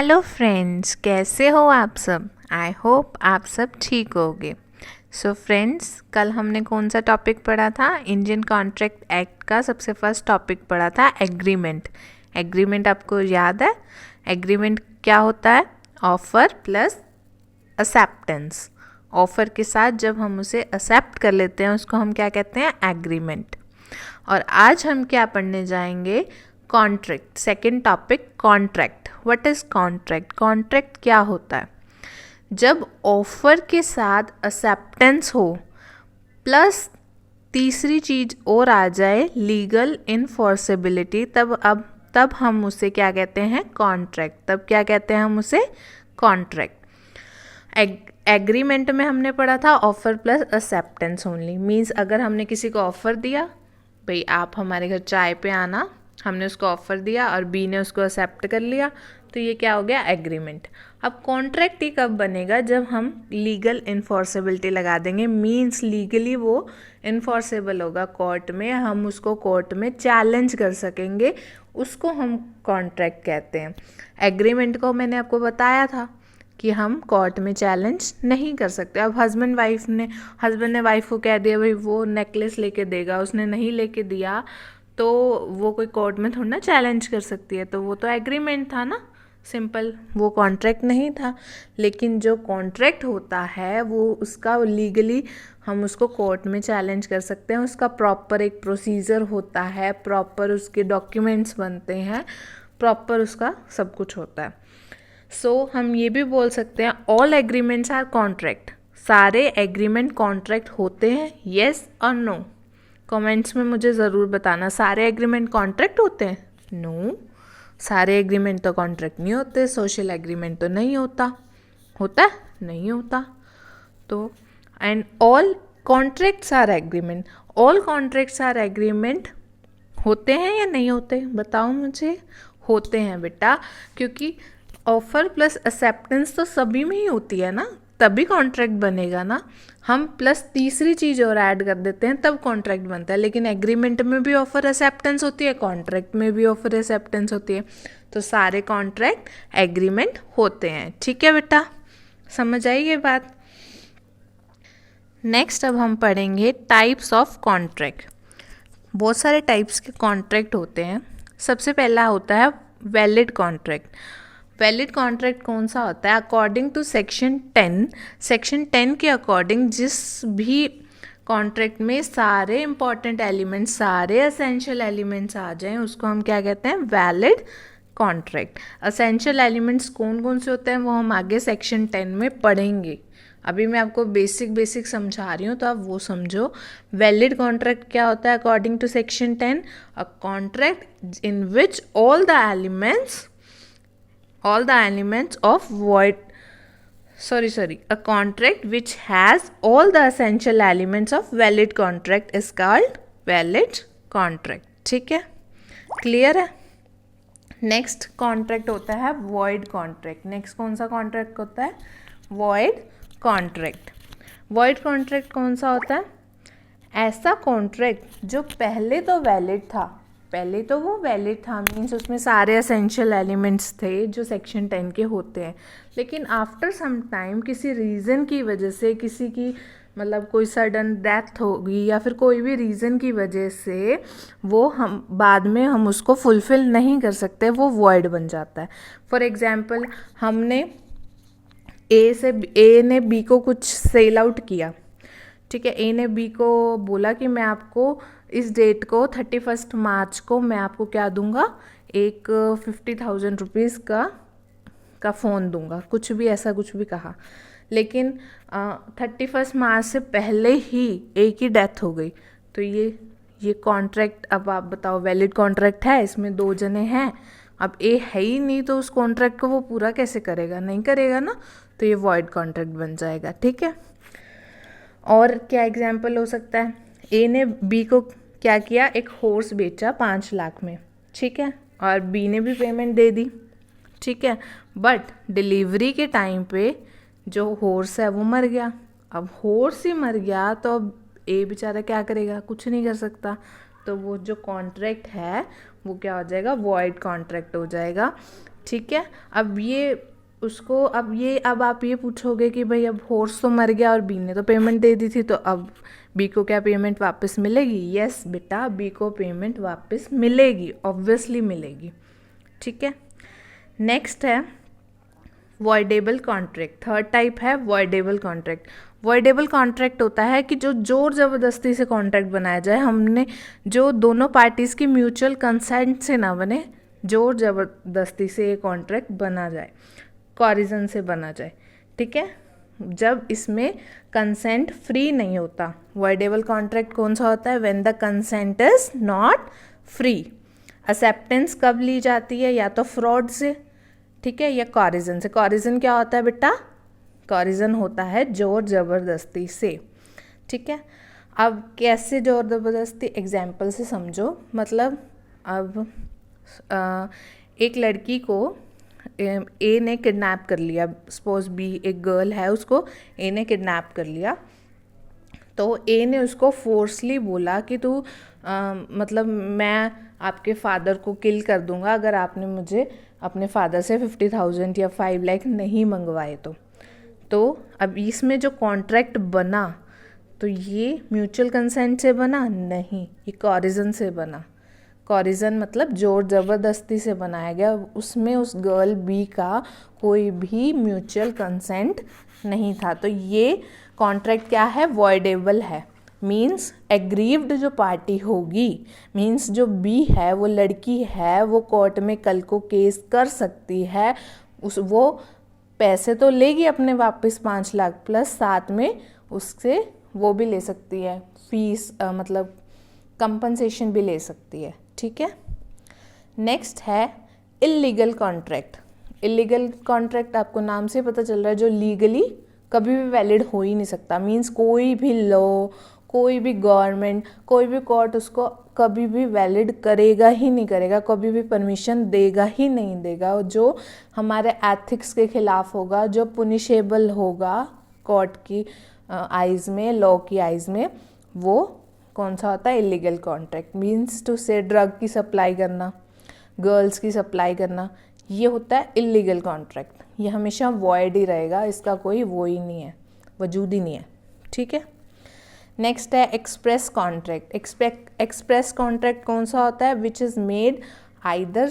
Hello friends, कैसे हो आप सब। आई होप आप सब ठीक होगे। सो फ्रेंड्स, कल हमने कौन सा टॉपिक पढ़ा था? इंडियन कॉन्ट्रैक्ट एक्ट का सबसे फर्स्ट टॉपिक पढ़ा था एग्रीमेंट। एग्रीमेंट आपको याद है? एग्रीमेंट क्या होता है? Offer plus acceptance. ऑफर के साथ जब हम उसे एक्सेप्ट कर लेते हैं उसको हम क्या कहते हैं? एग्रीमेंट। और आज हम क्या पढ़ने जाएंगे? Contract. Second topic contract. What is contract? Contract क्या होता है? जब ऑफर के साथ एक्सेप्टेंस हो प्लस तीसरी चीज और आ जाए, लीगल इनफोर्सेबिलिटी, तब हम उसे क्या कहते हैं? कॉन्ट्रैक्ट। तब क्या कहते हैं हम उसे? कॉन्ट्रैक्ट। एग्रीमेंट में हमने पढ़ा था offer plus acceptance only. Means अगर हमने किसी को ऑफर दिया, भाई आप हमारे घर चाय पे आना, हमने उसको ऑफर दिया और बी ने उसको एक्सेप्ट कर लिया, तो ये क्या हो गया? एग्रीमेंट। अब कॉन्ट्रैक्ट ही कब बनेगा? जब हम लीगल इन्फोर्सेबिलिटी लगा देंगे। मीन्स लीगली वो इन्फोर्सेबल होगा कोर्ट में, हम उसको कोर्ट में चैलेंज कर सकेंगे, उसको हम कॉन्ट्रैक्ट कहते हैं। एग्रीमेंट को मैंने आपको बताया था कि हम कोर्ट में चैलेंज नहीं कर सकते। अब हस्बैंड ने वाइफ को कह दिया भाई वो नेकलेस लेके देगा, उसने नहीं लेके दिया, तो वो कोई कोर्ट में थोड़ा ना चैलेंज कर सकती है, तो वो तो एग्रीमेंट था ना, सिंपल, वो कॉन्ट्रैक्ट नहीं था। लेकिन जो कॉन्ट्रैक्ट होता है वो उसका लीगली हम उसको कोर्ट में चैलेंज कर सकते हैं। उसका प्रॉपर एक प्रोसीजर होता है, प्रॉपर उसके डॉक्यूमेंट्स बनते हैं, प्रॉपर उसका सब कुछ होता है। सो हम ये भी बोल सकते हैं ऑल एग्रीमेंट्स आर कॉन्ट्रैक्ट। सारे एग्रीमेंट कॉन्ट्रैक्ट होते हैं, येस और नो? कमेंट्स में मुझे ज़रूर बताना, सारे एग्रीमेंट कॉन्ट्रैक्ट होते हैं? नो, सारे एग्रीमेंट तो कॉन्ट्रैक्ट नहीं होते। सोशल एग्रीमेंट तो नहीं होता। होता है? नहीं होता। तो and all contracts are agreement. All contracts are agreement होते हैं या नहीं होते? बताओ मुझे। होते हैं बेटा, क्योंकि ऑफर प्लस एक्सेप्टेंस तो सभी में ही होती है ना, तभी कॉन्ट्रैक्ट बनेगा ना। हम प्लस तीसरी चीज़ और ऐड कर देते हैं तब कॉन्ट्रैक्ट बनता है। लेकिन एग्रीमेंट में भी ऑफर एक्सेप्टेंस होती है, कॉन्ट्रैक्ट में भी ऑफर एक्सेप्टेंस होती है, तो सारे कॉन्ट्रैक्ट एग्रीमेंट होते हैं। ठीक है बेटा, समझ आई ये बात? नेक्स्ट अब हम पढ़ेंगे टाइप्स ऑफ कॉन्ट्रैक्ट। बहुत सारे टाइप्स के कॉन्ट्रैक्ट होते हैं। सबसे पहला होता है वैलिड कॉन्ट्रैक्ट। वैलिड कॉन्ट्रैक्ट कौन सा होता है? अकॉर्डिंग टू सेक्शन 10 के अकॉर्डिंग जिस भी कॉन्ट्रैक्ट में सारे इंपॉर्टेंट एलिमेंट्स, सारे एसेंशियल एलिमेंट्स आ जाएं, उसको हम क्या कहते हैं? Valid contract. एसेंशियल एलिमेंट्स कौन कौन से होते हैं वो हम आगे सेक्शन 10 में पढ़ेंगे। अभी मैं आपको बेसिक समझा रही हूँ, तो आप वो समझो। वैलिड कॉन्ट्रैक्ट क्या होता है according to section 10? A contract in which all the elements of a contract which has all the essential elements of valid contract is called valid contract। ठीक है, क्लियर है? नेक्स्ट कॉन्ट्रैक्ट होता है void contract। Next कौन सा contract होता है? void contract। void contract कौन सा होता है? ऐसा कॉन्ट्रैक्ट जो पहले तो वैलिड था, पहले तो वो वैलिड था, मीन्स उसमें सारे एसेंशियल एलिमेंट्स थे जो सेक्शन 10 के होते हैं, लेकिन आफ्टर सम टाइम किसी रीज़न की वजह से, किसी की मतलब कोई सडन डेथ होगी या फिर कोई भी रीज़न की वजह से वो हम बाद में हम उसको फुलफ़िल नहीं कर सकते, वो वॉइड बन जाता है। फॉर एग्जांपल, हमने ए ने बी को कुछ सेल आउट किया, ठीक है। ए ने बी को बोला कि मैं आपको इस डेट को 31 मार्च को मैं आपको क्या दूंगा? एक 50,000 रुपीज़ का फ़ोन दूंगा, कुछ भी ऐसा कुछ भी कहा। लेकिन 31 मार्च से पहले ही ए की डेथ हो गई, तो ये कॉन्ट्रैक्ट, अब आप बताओ, वैलिड कॉन्ट्रैक्ट है? इसमें दो जने हैं, अब ए है ही नहीं, तो उस कॉन्ट्रैक्ट को वो पूरा कैसे करेगा? नहीं करेगा ना, तो ये वॉइड कॉन्ट्रैक्ट बन जाएगा। ठीक है। और क्या एग्जाम्पल हो सकता है? ए ने बी को क्या किया? एक हॉर्स बेचा 5 लाख में, ठीक है, और बी ने भी पेमेंट दे दी, ठीक है, बट डिलीवरी के टाइम पे जो हॉर्स है वो मर गया। अब हॉर्स ही मर गया तो अब ए बेचारा क्या करेगा? कुछ नहीं कर सकता। तो वो जो कॉन्ट्रैक्ट है वो क्या हो जाएगा? वॉइड कॉन्ट्रैक्ट हो जाएगा। ठीक है। अब आप ये पूछोगे कि भाई अब हॉर्स तो मर गया और बी ने तो पेमेंट दे दी थी, तो अब बी को क्या पेमेंट वापस मिलेगी? यस बेटा, बी को पेमेंट वापस मिलेगी, ऑब्वियसली मिलेगी। ठीक है। नेक्स्ट है वॉइडेबल कॉन्ट्रैक्ट। थर्ड टाइप है वॉइडेबल कॉन्ट्रैक्ट। वॉइडेबल कॉन्ट्रैक्ट होता है कि जो जोर ज़बरदस्ती से कॉन्ट्रैक्ट बनाया जाए, हमने जो दोनों पार्टीज़ की म्यूचुअल कंसेंट से ना बने, जोर ज़बरदस्ती से ये कॉन्ट्रैक्ट बना जाए, कॉरिजन से बना जाए। ठीक है। जब इसमें कंसेंट फ्री नहीं होता। वॉइडेबल कॉन्ट्रैक्ट कौन सा होता है? When the consent is not free. Acceptance कब ली जाती है? या तो फ्रॉड से, ठीक है, या कॉरिजन से। कॉरिजन क्या होता है बेटा? कॉरिजन होता है जोर ज़बरदस्ती से। ठीक है। अब कैसे जोर ज़बरदस्ती? एग्जाम्पल से समझो। मतलब अब एक लड़की को ए ने किडनैप कर लिया। सपोज बी एक गर्ल है, उसको ए ने किडनैप कर लिया। तो ए ने उसको फोर्सली बोला कि तू मतलब मैं आपके फादर को किल कर दूंगा अगर आपने मुझे अपने फादर से 50,000 या 5 लाख नहीं मंगवाए तो अब इसमें जो कॉन्ट्रैक्ट बना, तो ये म्यूचुअल कंसेंट से बना नहीं, ये कॉरिजन से बना। कॉरिजन मतलब जोर ज़बरदस्ती से बनाया गया। उसमें उस गर्ल बी का कोई भी म्यूचुअल कंसेंट नहीं था। तो ये कॉन्ट्रैक्ट क्या है? वॉइडेबल है। मीन्स एग्रीव्ड जो पार्टी होगी, मीन्स जो बी है, वो लड़की है, वो कोर्ट में कल को केस कर सकती है। वो पैसे तो लेगी अपने वापस 5 लाख प्लस, साथ में उससे वो भी ले सकती है फीस, मतलब कंपनसेशन भी ले सकती है। ठीक है। नेक्स्ट है इलीगल कॉन्ट्रैक्ट। इलीगल कॉन्ट्रैक्ट आपको नाम से पता चल रहा है जो लीगली कभी भी वैलिड हो ही नहीं सकता। मीन्स कोई भी लॉ, कोई भी गवर्नमेंट, कोई भी कोर्ट उसको कभी भी वैलिड करेगा ही नहीं करेगा, कभी भी परमिशन देगा ही नहीं देगा। जो हमारे एथिक्स के खिलाफ होगा, जो पुनिशेबल होगा कोर्ट की आइज़ में, लॉ की आइज़ में, वो कौन सा होता है? Illegal contract. मीन्स टू से ड्रग की सप्लाई करना, गर्ल्स की सप्लाई करना, ये होता है इलीगल कॉन्ट्रैक्ट। ये हमेशा वॉइड ही रहेगा, इसका कोई वो ही नहीं है, वजूद ही नहीं है। ठीक है। नेक्स्ट है एक्सप्रेस कॉन्ट्रैक्ट। एक्सप्रेस कॉन्ट्रैक्ट कौन सा होता है? Which is made either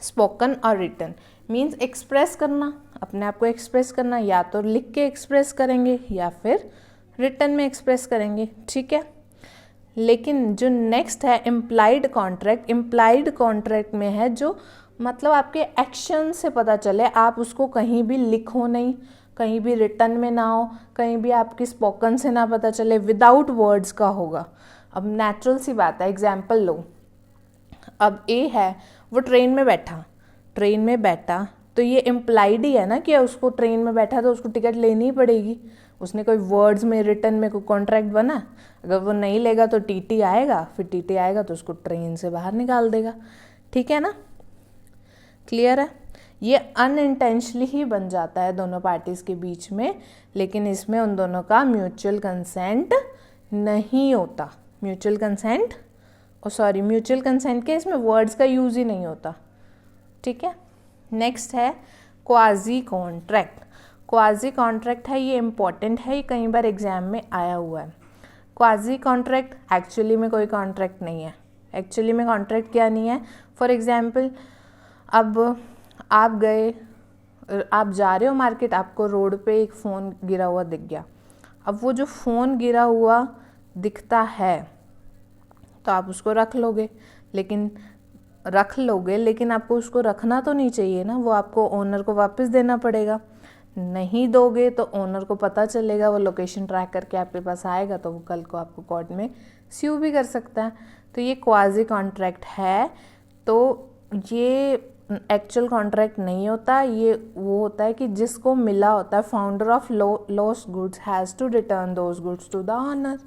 spoken और रिटन। मीन्स एक्सप्रेस करना, अपने आप को एक्सप्रेस करना, या तो लिख के एक्सप्रेस करेंगे या फिर रिटन में एक्सप्रेस करेंगे। ठीक है। लेकिन जो नेक्स्ट है इम्प्लाइड कॉन्ट्रैक्ट। इम्प्लाइड कॉन्ट्रैक्ट में है जो मतलब आपके एक्शन से पता चले, आप उसको कहीं भी लिखो नहीं, कहीं भी रिटन में ना हो, कहीं भी आपकी स्पोकन से ना पता चले, विदाउट वर्ड्स का होगा। अब नेचुरल सी बात है, एग्जाम्पल लो। अब ए है, वो ट्रेन में बैठा तो ये इम्प्लाइड ही है ना कि उसको ट्रेन में बैठा तो उसको टिकट लेनी ही पड़ेगी। उसने कोई वर्ड्स में, रिटन में कोई कॉन्ट्रैक्ट बना। अगर वो नहीं लेगा तो टीटी आएगा, फिर टीटी आएगा तो उसको ट्रेन से बाहर निकाल देगा। ठीक है ना? क्लियर है? ये अनइंटेंशनली ही बन जाता है दोनों पार्टीज़ के बीच में, लेकिन इसमें उन दोनों का म्यूचुअल कंसेंट नहीं होता। म्यूचुअल कंसेंट के इसमें वर्ड्स का यूज़ ही नहीं होता। ठीक है। नेक्स्ट है क्वाजी कॉन्ट्रैक्ट। क्वाजी कॉन्ट्रैक्ट है, ये इम्पॉर्टेंट है, ये कई बार एग्जाम में आया हुआ है। क्वाजी कॉन्ट्रैक्ट एक्चुअली में कोई कॉन्ट्रैक्ट नहीं है। एक्चुअली में कॉन्ट्रैक्ट क्या नहीं है? फॉर एग्जाम्पल, अब आप जा रहे हो मार्केट, आपको रोड पे एक फ़ोन गिरा हुआ दिख गया। अब वो जो फ़ोन गिरा हुआ दिखता है तो आप उसको रख लोगे, लेकिन आपको उसको रखना तो नहीं चाहिए ना, वो आपको ओनर को वापस देना पड़ेगा। नहीं दोगे तो ओनर को पता चलेगा, वो लोकेशन ट्रैक करके आपके पास आएगा, तो वो कल को आपको कोर्ट में स्यू भी कर सकता है। तो ये क्वाजी कॉन्ट्रैक्ट है। तो ये एक्चुअल कॉन्ट्रैक्ट नहीं होता, ये वो होता है कि जिसको मिला होता है, founder of lost goods has to return those goods to the owner.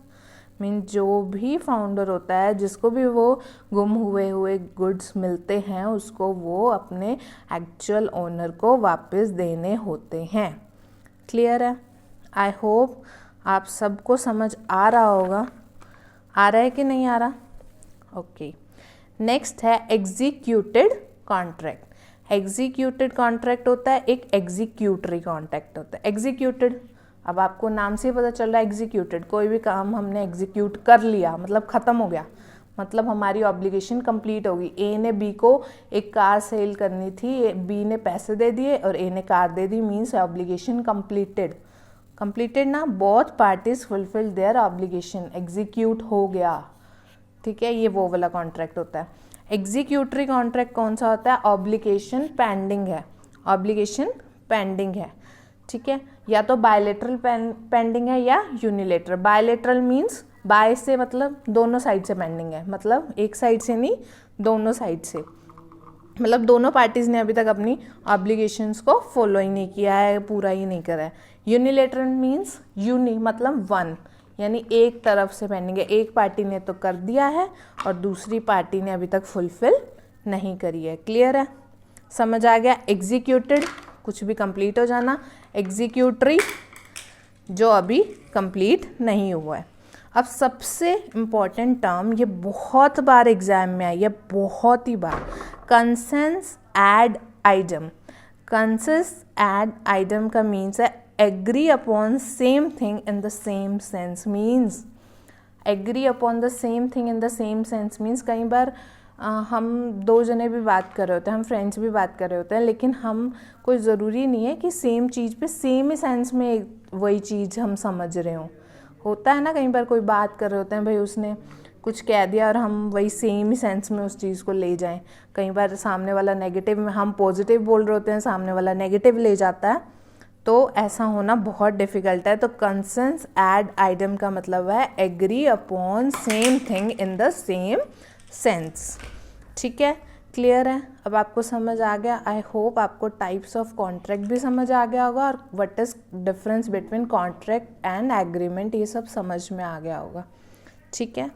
Mean जो भी फाउंडर होता है, जिसको भी वो गुम हुए गुड्स मिलते हैं, उसको वो अपने एक्चुअल ओनर को वापस देने होते हैं। क्लियर है? आई होप आप सबको समझ आ रहा होगा। आ रहा है कि नहीं आ रहा? ओके। नेक्स्ट है एग्जीक्यूटेड कॉन्ट्रैक्ट। एग्जीक्यूटेड कॉन्ट्रैक्ट होता है, एक एग्जीक्यूटरी कॉन्ट्रैक्ट होता है। एग्जीक्यूटेड, अब आपको नाम से ही पता चल रहा है एग्जीक्यूटेड, कोई भी काम हमने एग्जीक्यूट कर लिया मतलब ख़त्म हो गया, मतलब हमारी ऑब्लिगेशन कंप्लीट होगी। ए ने बी को एक कार सेल करनी थी, बी ने पैसे दे दिए और ए ने कार दे दी, मीन्स ऑब्लिगेशन कंप्लीटेड। कंप्लीटेड ना, both parties fulfil there obligation, execute हो गया, ठीक है, ये वो वाला कॉन्ट्रैक्ट होता है। एग्जीक्यूटरी कॉन्ट्रैक्ट कौन सा होता है? ऑब्लिगेशन पेंडिंग है, ऑब्लिगेशन पेंडिंग है, ठीक है, या तो बायलेटरल पेंडिंग है या यूनिलेटरल। बायलेटरल मीन्स बाय से मतलब दोनों साइड से पेंडिंग है, मतलब एक साइड से नहीं, दोनों साइड से, मतलब दोनों पार्टीज़ ने अभी तक अपनी ऑब्लिगेशंस को फॉलो ही नहीं किया है, पूरा ही नहीं करा है। यूनिलेटरल मीन्स यूनि मतलब वन, यानी एक तरफ से पेंडिंग है, एक पार्टी ने तो कर दिया है और दूसरी पार्टी ने अभी तक फुलफिल नहीं करी है। क्लियर है, समझ आ गया? एग्जीक्यूटेड कुछ भी कंप्लीट हो जाना, एग्जीक्यूटरी जो अभी कंप्लीट नहीं हुआ है। अब सबसे इम्पॉर्टेंट टर्म, ये बहुत बार एग्जाम में आई है, बहुत ही बार, consensus ad idem. Consensus ad idem का मीन्स है agree upon same thing in the same sense. Means agree upon the same thing in the same sense means कई बार हम दो जने भी बात कर रहे होते हैं, हम फ्रेंड्स भी बात कर रहे होते हैं, लेकिन हम कोई ज़रूरी नहीं है कि सेम चीज़ पे सेम ही सेंस में वही चीज़ हम समझ रहे हों। होता है ना, कई बार कोई बात कर रहे होते हैं, भाई उसने कुछ कह दिया और हम वही सेम ही सेंस में उस चीज़ को ले जाएं। कई बार सामने वाला नेगेटिव में, हम पॉजिटिव बोल रहे होते हैं, सामने वाला नेगेटिव ले जाता है, तो ऐसा होना बहुत डिफ़िकल्ट है। तो कंसेंस एड आइटम का मतलब है agree upon same thing in the same sense, ठीक है, क्लियर है? अब आपको समझ आ गया। आई होप आपको टाइप्स ऑफ कॉन्ट्रैक्ट भी समझ आ गया होगा और what is difference between contract and agreement, ये सब समझ में आ गया होगा, ठीक है।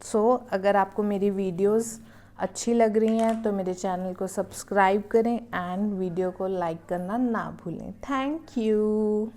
सो अगर आपको मेरी वीडियोस अच्छी लग रही हैं तो मेरे चैनल को सब्सक्राइब करें एंड वीडियो को लाइक करना ना भूलें। Thank you.